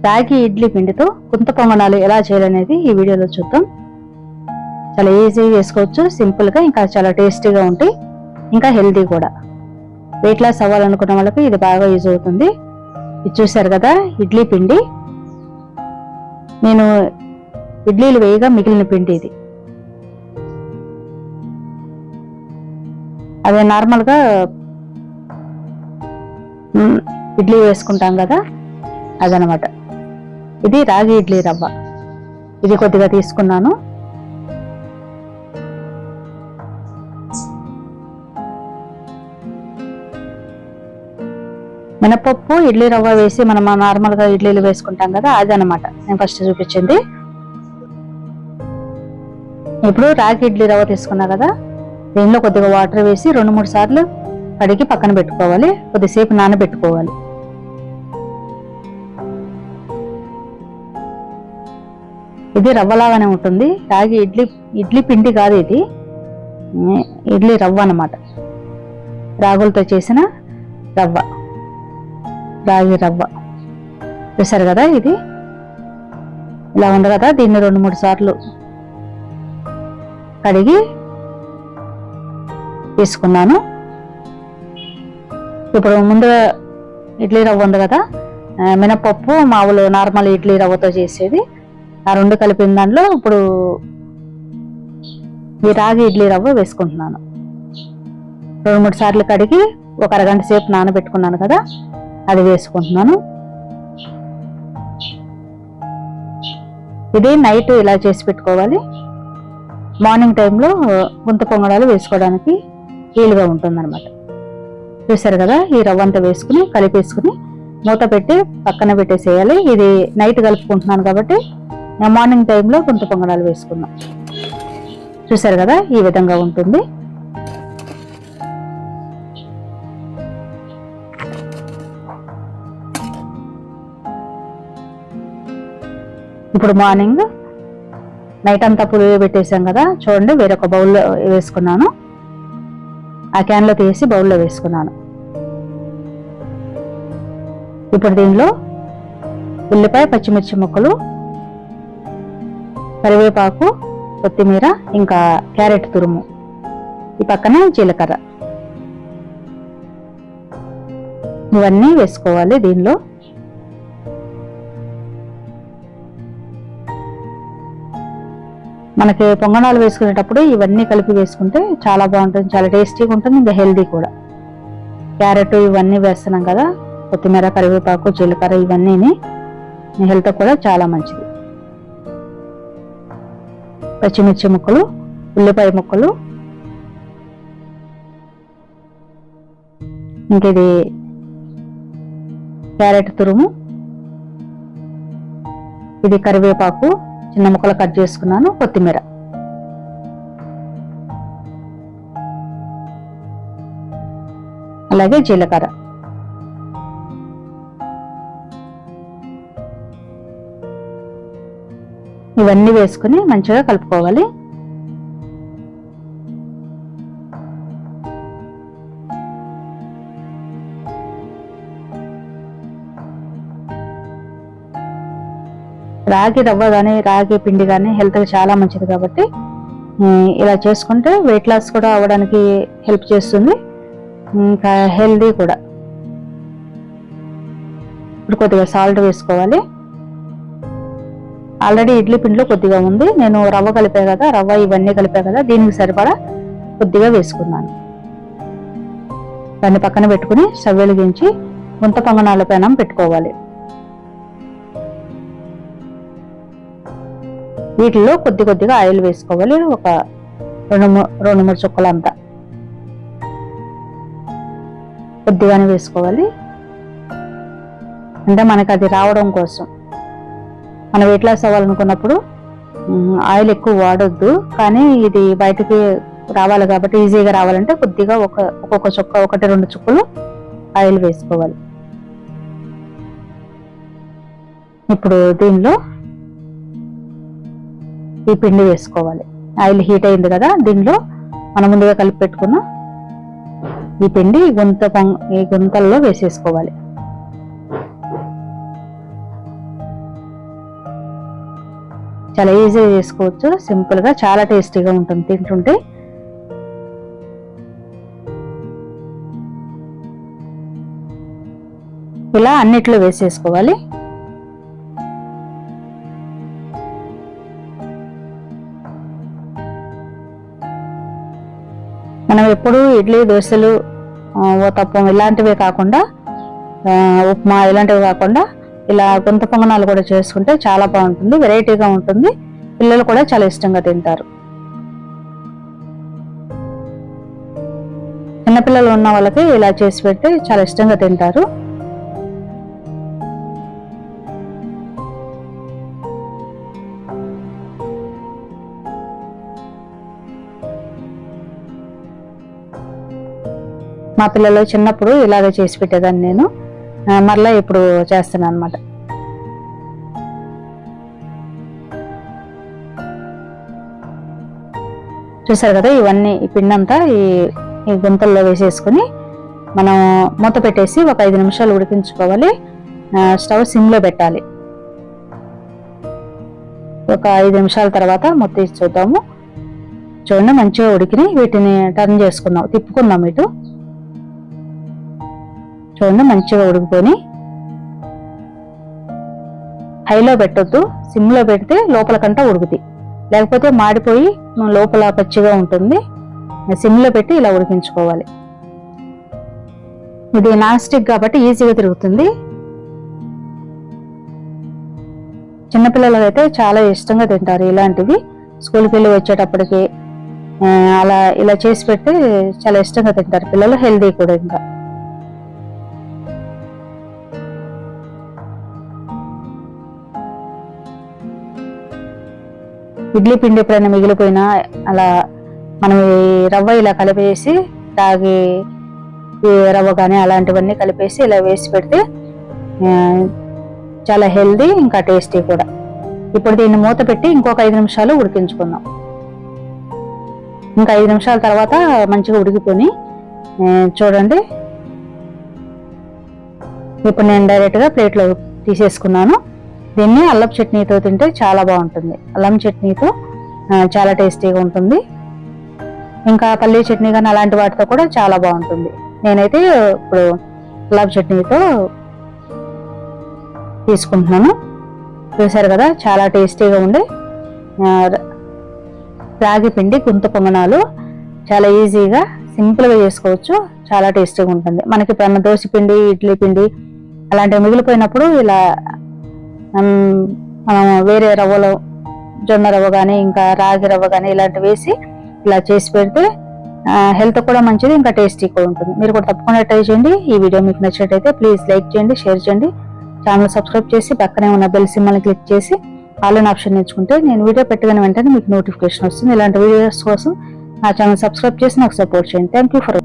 రాగి ఇడ్లీ పిండితో గుంత పొంగనాలు ఎలా చేయాలనేది ఈ వీడియోలో చూద్దాం. చాలా ఈజీగా చేసుకోవచ్చు, సింపుల్గా, ఇంకా చాలా టేస్టీగా ఉంటాయి, ఇంకా హెల్తీ కూడా. వెయిట్ లాస్ అవ్వాలనుకున్న వాళ్ళకి ఇది బాగా యూజ్ అవుతుంది. ఇది చూసారు కదా, ఇడ్లీ పిండి. నేను ఇడ్లీలు వేయగా మిగిలిన పిండి ఇది. అదే నార్మల్గా ఇడ్లీ వేసుకుంటాం కదా, అదనమాట. ఇది రాగి ఇడ్లీ రవ్వ. ఇది కొద్దిగా తీసుకున్నాను. మినపప్పు, ఇడ్లీ రవ్వ వేసి మనం నార్మల్గా ఇడ్లీలు వేసుకుంటాం కదా, అదనమాట నేను ఫస్ట్ చూపించింది. ఇప్పుడు రాగి ఇడ్లీ రవ్వ తీసుకున్నా కదా, దీనిలో కొద్దిగా వాటర్ వేసి 2-3 సార్లు కడిగి పక్కన పెట్టుకోవాలి. కొద్దిసేపు నానబెట్టుకోవాలి. ఇది రవ్వలాగానే ఉంటుంది. రాగి ఇడ్లీ పిండి కాదు, ఇది ఇడ్లీ రవ్వ అన్నమాట. రాగులతో చేసిన రవ్వ, రాగి రవ్వ. చూసారు కదా, ఇది ఇలా ఉంది కదా. దీన్ని 2-3 సార్లు కడిగి తీసుకున్నాను. ఇప్పుడు ముందుగా ఇడ్లీ రవ్వ ఉంది కదా, మినపప్పు మామూలు నార్మల్ ఇడ్లీ రవ్వతో చేసేది, ఆ రెండు కలిపిన దాంట్లో ఇప్పుడు ఈ రాగి ఇడ్లీ రవ్వ వేసుకుంటున్నాను. 2-3 సార్లు కడిగి ఒక అరగంట సేపు నానబెట్టుకున్నాను కదా, అది వేసుకుంటున్నాను. ఇది నైట్ ఇలా చేసి పెట్టుకోవాలి. మార్నింగ్ టైంలో గుంత పొంగడాలు వేసుకోవడానికి వీలుగా ఉంటుందన్నమాట. చూసారు కదా, ఈ రవ్వ అంతా వేసుకుని కలిపేసుకుని మూత పెట్టి పక్కన పెట్టేసేయాలి. ఇది నైట్ కలుపుకుంటున్నాను కాబట్టి మార్నింగ్ టైంలో గుంత పొంగడాలు వేసుకున్నాం. చూసారు కదా, ఈ విధంగా ఉంటుంది. ఇప్పుడు మార్నింగ్ నైట్ అంతా పులియ పెట్టేసాం కదా, చూడండి వేరొక బౌల్లో వేసుకున్నాను. ఆ క్యాన్లో తీసి బౌల్లో వేసుకున్నాను. ఇప్పుడు దీనిలో ఉల్లిపాయ, పచ్చిమిర్చి ముక్కలు, కరివేపాకు, కొత్తిమీర, ఇంకా క్యారెట్ తురుము, ఈ పక్కన జీలకర్ర, ఇవన్నీ వేసుకోవాలి దీనిలో. మనకి పొంగనాలు వేసుకునేటప్పుడు ఇవన్నీ కలిపి వేసుకుంటే చాలా బాగుంటుంది, చాలా టేస్టీగా ఉంటుంది, ఇంకా హెల్దీ కూడా. క్యారెట్ ఇవన్నీ వేస్తున్నాం కదా, కొత్తిమీర, కరివేపాకు, జీలకర్ర, ఇవన్నీ హెల్త్ కూడా చాలా మంచిది. పచ్చిమిర్చి ముక్కలు, ఉల్లిపాయ ముక్కలు, ఇంకేది క్యారెట్ తురుము, ఇది కరివేపాకు చిన్న ముక్కలు కట్ చేసుకున్నాను, కొత్తిమీర, అలాగే జీలకర్ర. ఇవన్నీ వేసుకుని మంచిగా కలుపుకోవాలి. రాగి రవ్వ కానీ రాగి పిండి కానీ హెల్త్కి చాలా మంచిది కాబట్టి ఇలా చేసుకుంటే వెయిట్ లాస్ కూడా అవ్వడానికి హెల్ప్ చేస్తుంది, ఇంకా హెల్దీ కూడా. ఇప్పుడు కొద్దిగా సాల్ట్ వేసుకోవాలి. ఆల్రెడీ ఇడ్లీ పిండిలో కొద్దిగా ఉంది, నేను రవ్వ కలిపా కదా, రవ్వ ఇవన్నీ కలిపా కదా, దీనికి సరిపడా కొద్దిగా వేసుకున్నాను. దాన్ని పక్కన పెట్టుకుని స్టవ్ వెలిగించి గుంత పొంగనాల పెనం పెట్టుకోవాలి. వీటిలో కొద్దిగా ఆయిల్ వేసుకోవాలి, ఒక 2-3 చుక్కలంతా కొద్దిగానే వేసుకోవాలి. అంటే మనకి అది రావడం కోసం. మనం వెయిట్ లాస్ అవ్వాలనుకున్నప్పుడు ఆయిల్ ఎక్కువ వాడొద్దు, కానీ ఇది బయటకి రావాలి కాబట్టి, ఈజీగా రావాలంటే కొద్దిగా ఒక్కొక్క చుక్క, 1-2 చుక్కలు ఆయిల్ వేసుకోవాలి. ఇప్పుడు దీనిలో ఈ పిండి వేసుకోవాలి. ఆయిల్ హీట్ అయింది కదా, దీనిలో మనం ముందుగా కలిపి పెట్టుకున్న ఈ పిండి ఈ గుంతల్లో వేసేసుకోవాలి. చాలా ఈజీగా చేసుకోవచ్చు, సింపుల్గా, చాలా టేస్టీగా ఉంటుంది తింటుంటే. ఇలా అన్నిట్లో వేసేసుకోవాలి. మనం ఎప్పుడు ఇడ్లీ, దోశలు, ఊతప్పం ఇలాంటివే కాకుండా, ఉప్మా ఇలాంటివి కాకుండా ఇలా గుంత పొంగనాలు కూడా చేసుకుంటే చాలా బాగుంటుంది, వెరైటీగా ఉంటుంది. పిల్లలు కూడా చాలా ఇష్టంగా తింటారు. చిన్నపిల్లలు ఉన్న వాళ్ళకి ఇలా చేసి పెడితే చాలా ఇష్టంగా తింటారు. మా పిల్లలు చిన్నప్పుడు ఇలాగే చేసి పెట్టేదాన్ని నేను, మరలా ఇప్పుడు చేస్తున్నాను అనమాట. చూసారు కదా, ఇవన్నీ ఈ పిండి అంతా ఈ గుంతల్లో వేసేసుకుని మనం మూత పెట్టేసి ఒక 5 నిమిషాలు ఉడికించుకోవాలి. స్టవ్ సిమ్లో పెట్టాలి. ఒక 5 నిమిషాల తర్వాత మూత తీసి చూద్దాము. చూడండి, మంచిగా ఉడికిని. వీటిని టర్న్ చేసుకుందాం, తిప్పుకుందాం ఇటు. చూడండి, మంచిగా ఉడికిపోయి. హైలో పెట్టొద్దు, సిమ్లో పెడితే లోపల కంట ఉడుకుతాయి, లేకపోతే మాడిపోయి లోపల పచ్చిగా ఉంటుంది. సిమ్లో పెట్టి ఇలా ఉడికించుకోవాలి. ఇది నాన్ స్టిక్ కాబట్టి ఈజీగా తిరుగుతుంది. చిన్నపిల్లలు అయితే చాలా ఇష్టంగా తింటారు ఇలాంటివి. స్కూల్కి వెళ్ళి వచ్చేటప్పటికి అలా ఇలా చేసి పెడితే చాలా ఇష్టంగా తింటారు పిల్లలు, హెల్దీ కూడా. ఇంకా ఇడ్లీ పిండి ఎప్పుడైనా మిగిలిపోయినా అలా మనం ఈ రవ్వ ఇలా కలిపేసి, రాగి రవ్వ కానీ అలాంటివన్నీ కలిపేసి ఇలా వేసి పెడితే చాలా హెల్దీ, ఇంకా టేస్టీ కూడా. ఇప్పుడు దీన్ని మూత పెట్టి ఇంకొక 5 నిమిషాలు ఉడికించుకుందాం. ఇంకా 5 నిమిషాల తర్వాత మంచిగా ఉడికిపోయి. చూడండి, ఇప్పుడు నేను డైరెక్ట్గా ప్లేట్లో తీసేసుకున్నాను. దీన్ని అల్లం చట్నీతో తింటే చాలా బాగుంటుంది. అల్లం చట్నీతో చాలా టేస్టీగా ఉంటుంది. ఇంకా పల్లీ చట్నీ కానీ అలాంటి వాటితో కూడా చాలా బాగుంటుంది. నేనైతే ఇప్పుడు అల్లం చట్నీతో తీసుకుంటున్నాను. చూసారు కదా, చాలా టేస్టీగా ఉండే రాగి పిండి గుంత పొంగనాలు చాలా ఈజీగా, సింపుల్గా చేసుకోవచ్చు. చాలా టేస్టీగా ఉంటుంది. మనకి ఇప్పుడు దోశ పిండి, ఇడ్లీ పిండి అలాంటివి మిగిలిపోయినప్పుడు ఇలా మనం వేరే రవ్వలో, జొన్న రవ్వ కానీ ఇంకా రాగి రవ్వ కానీ ఇలాంటివి వేసి ఇలా చేసి పెడితే హెల్త్ కూడా మంచిది, ఇంకా టేస్టీ కూడా ఉంటుంది. మీరు కూడా తప్పకుండా ట్రై చేయండి. ఈ వీడియో మీకు నచ్చినట్టయితే ప్లీజ్ లైక్ చేయండి, షేర్ చేయండి, ఛానల్ సబ్స్క్రైబ్ చేసి పక్కనే ఉన్న బెల్ సింబల్ని క్లిక్ చేసి ఆల్ అనే ఆప్షన్ ఎంచుకుంటే నేను వీడియో పెట్టగానే వెంటనే మీకు నోటిఫికేషన్ వస్తుంది. ఇలాంటి వీడియోస్ కోసం నా ఛానల్ సబ్స్క్రైబ్ చేసి నాకు సపోర్ట్ చేయండి. Thank you for